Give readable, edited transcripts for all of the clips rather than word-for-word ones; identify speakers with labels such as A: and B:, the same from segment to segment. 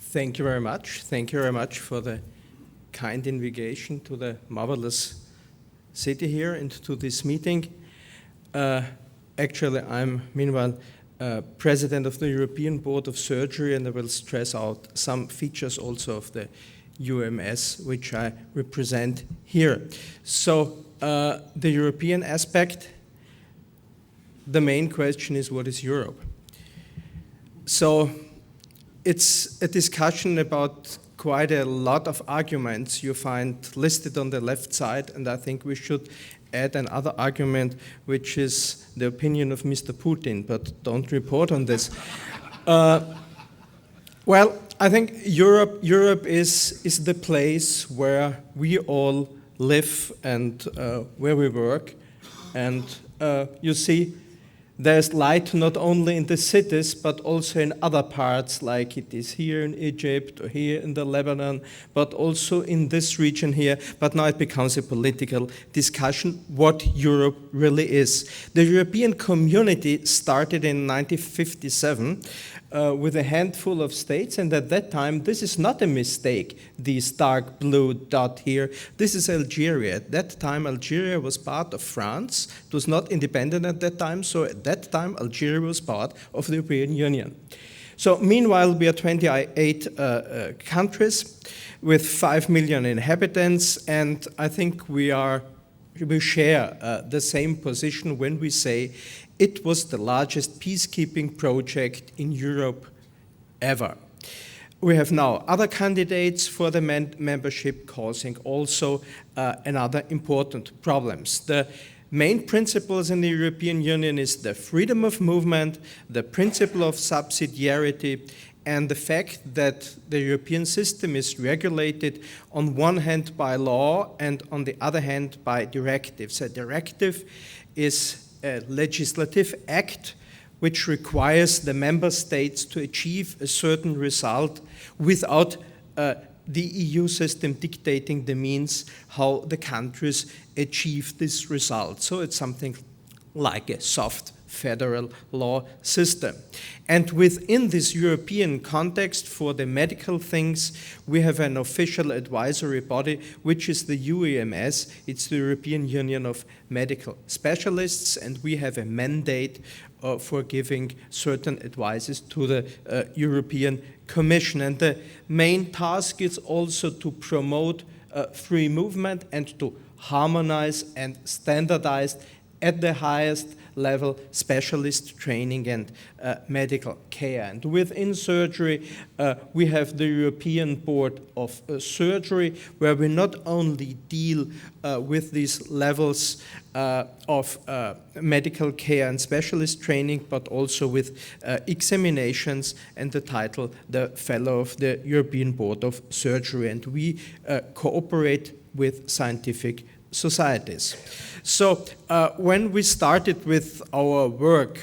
A: Thank you very much. Thank you very much for the kind invitation to the marvelous city here and to this meeting. Actually, I'm meanwhile president of the European Board of Surgery, and I will stress out some features also of the U.E.M.S, which I represent here. So the European aspect, the main question is, what is Europe? So it's a discussion about quite a lot of arguments you find listed on the left side, and I think we should add another argument, which is the opinion of Mr. Putin, but don't report on this. Well, I think Europe is the place where we all live and where we work. And you see, there's light not only in the cities, but also in other parts, like it is here in Egypt or here in the Lebanon, but also in this region here. But now it becomes a political discussion what Europe really is. The European community started in 1957 with a handful of states, and at that time, this is not a mistake, this dark blue dot here. This is Algeria. At that time, Algeria was part of France. It was not independent at that time, so at that time, Algeria was part of the European Union. So meanwhile, we are 28 countries with 5 million inhabitants, and I think we share the same position when we say it was the largest peacekeeping project in Europe ever. We have now other candidates for the membership, causing also another important problems. The main principles in the European Union is the freedom of movement, the principle of subsidiarity, and the fact that the European system is regulated on one hand by law and on the other hand by directives. A directive is a legislative act which requires the member states to achieve a certain result without the EU system dictating the means how the countries achieve this result. So it's something like a soft federal law system. And within this European context for the medical things, we have an official advisory body, which is the U.E.M.S. It's the European Union of Medical Specialists, and we have a mandate for giving certain advices to the European Commission. And the main task is also to promote free movement and to harmonize and standardize at the highest level specialist training and medical care. And within surgery, we have the European Board of Surgery, where we not only deal with these levels of medical care and specialist training, but also with examinations and the title, the Fellow of the European Board of Surgery. And we cooperate with scientific societies. So when we started with our work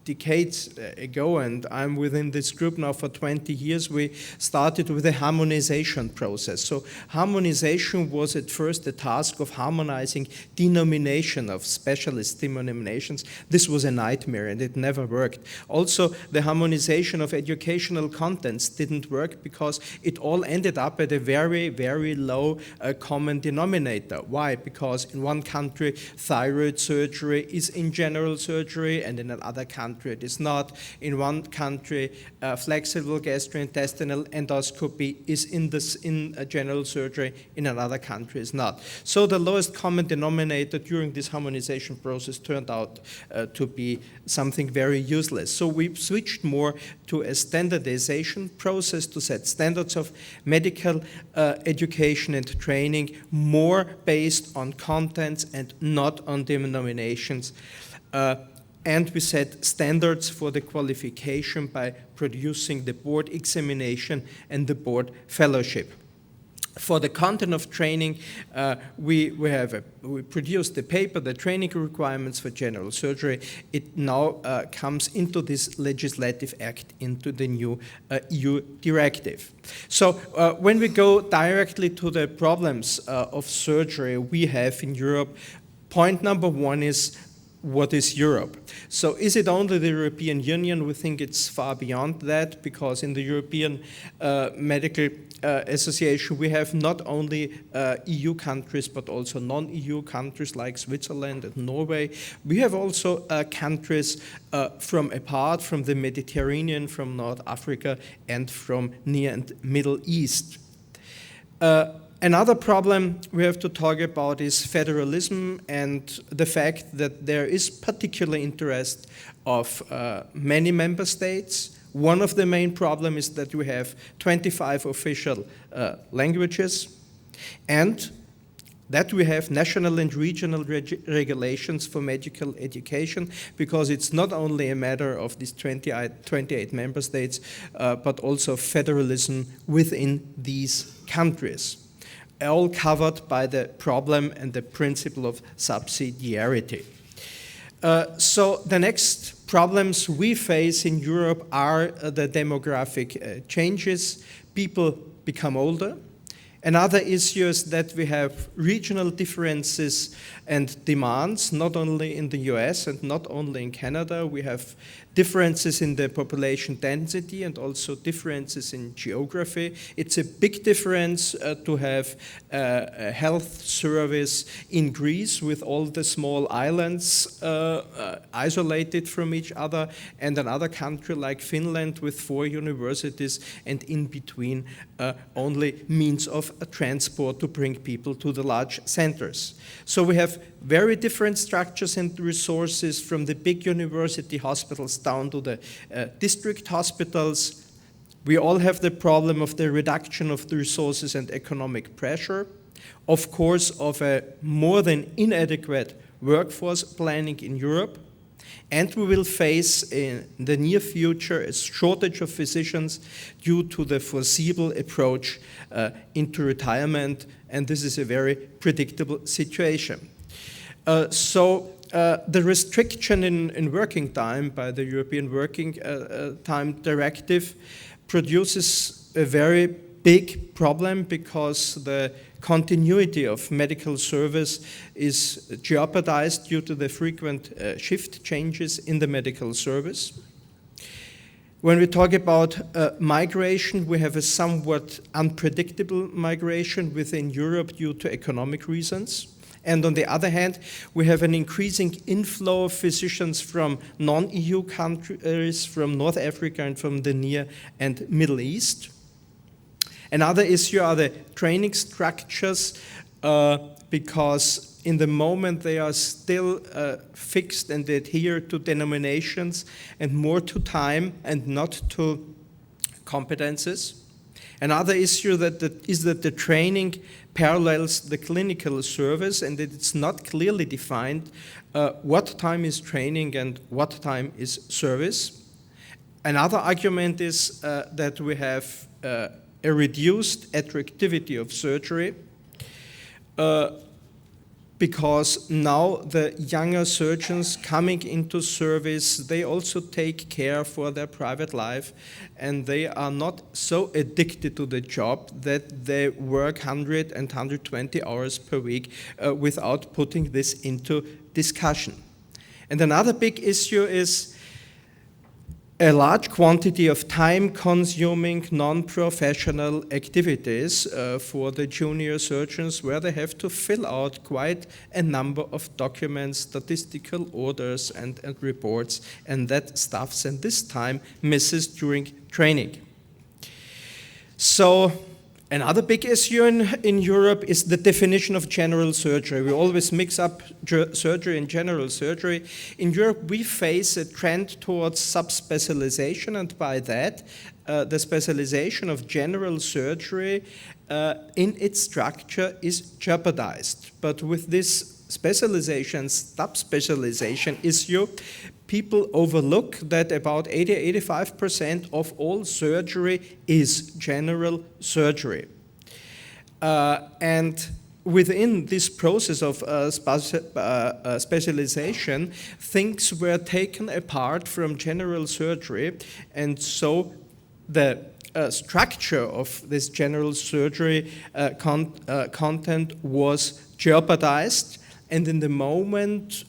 A: decades ago, and I'm within this group now for 20 years, we started with a harmonization process. So harmonization was at first the task of harmonizing denomination of specialist denominations. This was a nightmare and it never worked. Also, the harmonization of educational contents didn't work because it all ended up at a very, very low common denominator. Why? Because in one country, thyroid surgery is in general surgery, and in another country it is not. In one country, flexible gastrointestinal endoscopy is in general surgery, in another country is not. So the lowest common denominator during this harmonization process turned out to be something very useless. So we switched more to a standardization process to set standards of medical education and training more based on contents and not on denominations. And we set standards for the qualification by producing the board examination and the board fellowship. For the content of training, we produced the paper, the training requirements for general surgery. It now comes into this legislative act, into the new EU directive. So when we go directly to the problems of surgery we have in Europe, point number one is what is Europe? So is it only the European Union? We think it's far beyond that, because in the European Medical Association we have not only EU countries but also non-EU countries like Switzerland and Norway. We have also countries from apart from the Mediterranean, from North Africa and from Near and Middle East. Another problem we have to talk about is federalism and the fact that there is particular interest of many member states. One of the main problems is that we have 25 official languages, and that we have national and regional regulations for medical education, because it's not only a matter of these 28 member states, but also federalism within these countries, all covered by the problem and the principle of subsidiarity. So the next problems we face in Europe are the demographic changes. People become older. Another issue is that we have regional differences and demands, not only in the US and not only in Canada. We have differences in the population density and also differences in geography. It's a big difference to have a health service in Greece with all the small islands isolated from each other, and another country like Finland with 4 universities and in between only means of transport to bring people to the large centers. So we have very different structures and resources, from the big university hospitals down to the district hospitals. We all have the problem of the reduction of the resources and economic pressure, of course, of a more than inadequate workforce planning in Europe, and we will face in the near future a shortage of physicians due to the foreseeable approach into retirement, and this is a very predictable situation. The restriction in working time by the European Working Time Directive produces a very big problem, because the continuity of medical service is jeopardized due to the frequent shift changes in the medical service. When we talk about migration, we have a somewhat unpredictable migration within Europe due to economic reasons. And on the other hand, we have an increasing inflow of physicians from non-EU countries, from North Africa and from the Near and Middle East. Another issue are the training structures, because in the moment they are still fixed and adhere to denominations and more to time and not to competences. Another issue is that the training parallels the clinical service, and that it's not clearly defined what time is training and what time is service. Another argument is that we have a reduced attractivity of surgery, because now the younger surgeons coming into service, they also take care for their private life, and they are not so addicted to the job that they work 100 and 120 hours per week without putting this into discussion. And another big issue is a large quantity of time-consuming non-professional activities for the junior surgeons, where they have to fill out quite a number of documents, statistical orders and reports, and that stuffs, and this time misses during training. So another big issue in Europe is the definition of general surgery. We always mix up surgery and general surgery. In Europe, we face a trend towards subspecialization, and by that, the specialization of general surgery in its structure is jeopardized. But with this specialization, subspecialization issue, people overlook that about 80–85% of all surgery is general surgery. And within this process of specialization, things were taken apart from general surgery, and so the structure of this general surgery content was jeopardized, and in the moment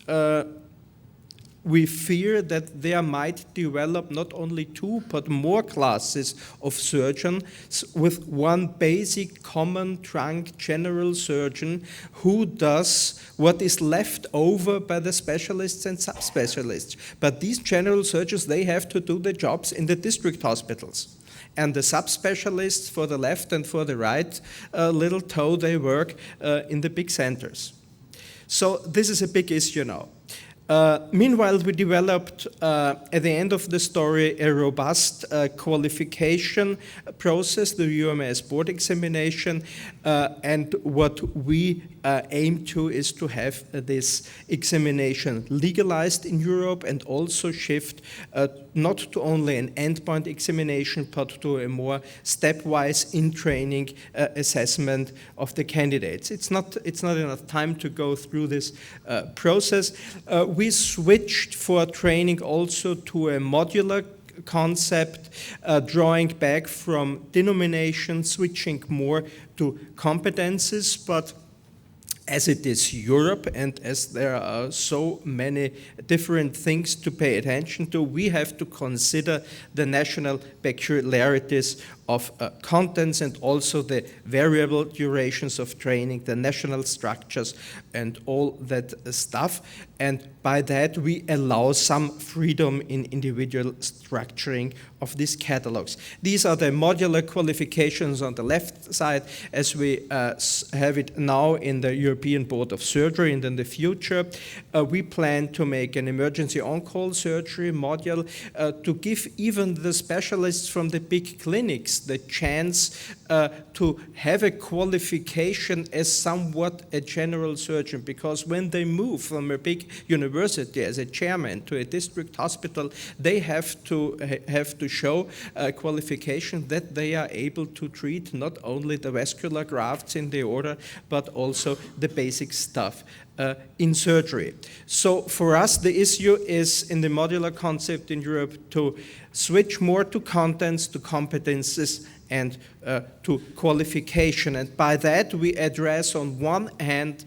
A: we fear that there might develop not only two but more classes of surgeons with one basic common trunk general surgeon who does what is left over by the specialists and subspecialists. But these general surgeons, they have to do the jobs in the district hospitals. And the subspecialists for the left and for the right little toe, they work in the big centers. So this is a big issue now. Meanwhile, we developed, at the end of the story, a robust qualification process, the U.E.M.S board examination, and what we aim to is to have this examination legalized in Europe and also shift not to only an endpoint examination, but to a more stepwise in-training assessment of the candidates. It's not enough time to go through this process. We switched for training also to a modular concept, drawing back from denomination, switching more to competences, but as it is Europe and as there are so many different things to pay attention to, we have to consider the national peculiarities of contents and also the variable durations of training, the national structures and all that stuff. And by that we allow some freedom in individual structuring of these catalogs. These are the modular qualifications on the left side as we have it now in the European Board of Surgery, and in the future we plan to make an emergency on-call surgery module to give even the specialists from the big clinics the chance to have a qualification as somewhat a general surgeon, because when they move from a big university as a chairman to a district hospital, they have to show a qualification that they are able to treat not only the vascular grafts in the order, but also the basic stuff in surgery. So for us, the issue is in the modular concept in Europe to switch more to contents, to competences, and to qualification. And by that, we address on one hand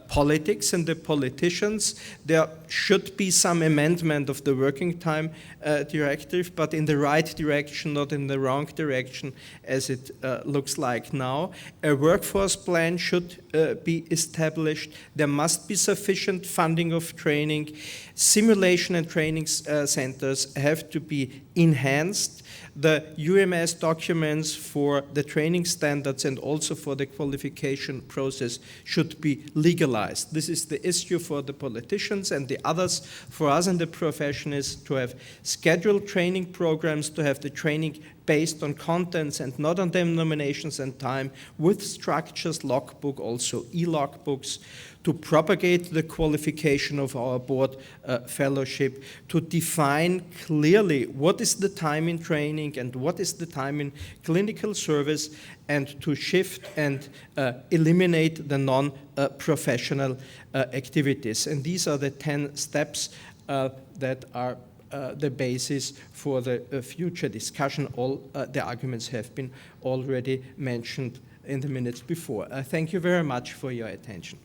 A: politics and the politicians. There should be some amendment of the working time directive, but in the right direction, not in the wrong direction, as it looks like now. A workforce plan should be established. There must be sufficient funding of training. Simulation and training centers have to be enhanced. The U.E.M.S documents for the training standards and also for the qualification process should be legalized. This is the issue for the politicians, and the others for us in the profession is to have scheduled training programs, to have the training based on contents and not on denominations and time, with structures, logbook, also e-logbooks, to propagate the qualification of our board fellowship, to define clearly what is the time in training and what is the time in clinical service, and to shift and eliminate the non-professional activities. And these are the 10 steps that are the basis for the future discussion. All the arguments have been already mentioned in the minutes before. Thank you very much for your attention.